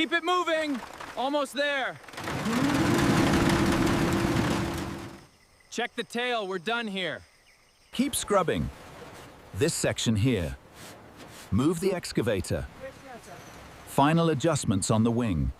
Keep it moving. Almost there. Check the tail, we're done here. Keep scrubbing. This section here. Move the excavator. Final adjustments on the wing.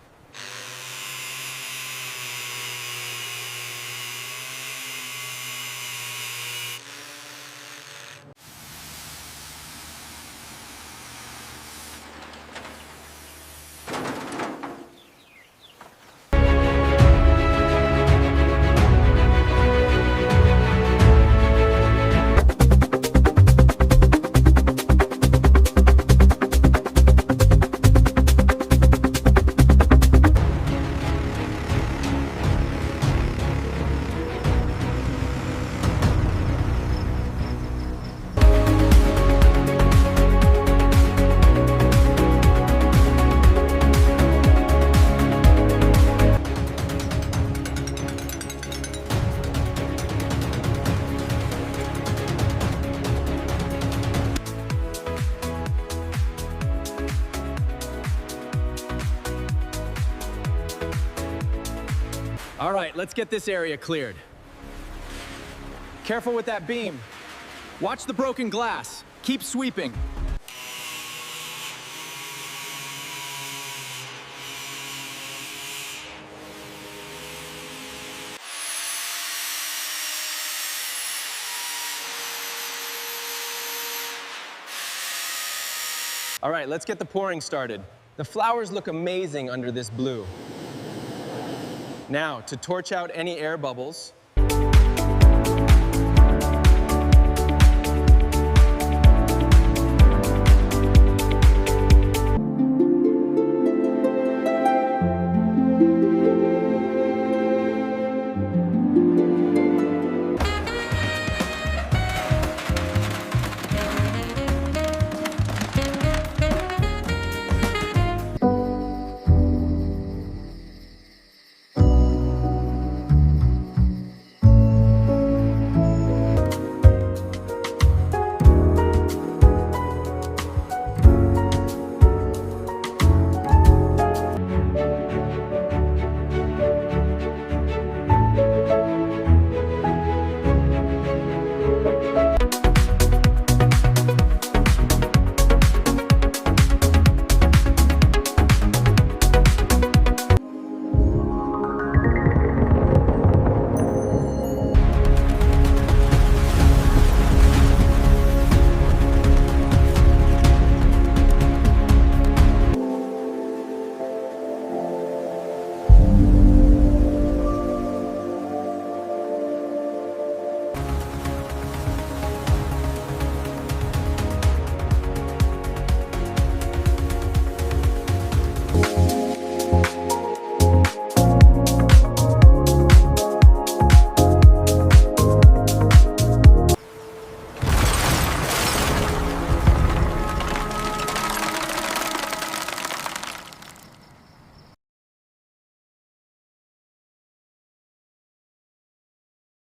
All right, let's get this area cleared. Careful with that beam. Watch the broken glass. Keep sweeping. All right, let's get the pouring started. The flowers look amazing under this blue. Now, to torch out any air bubbles,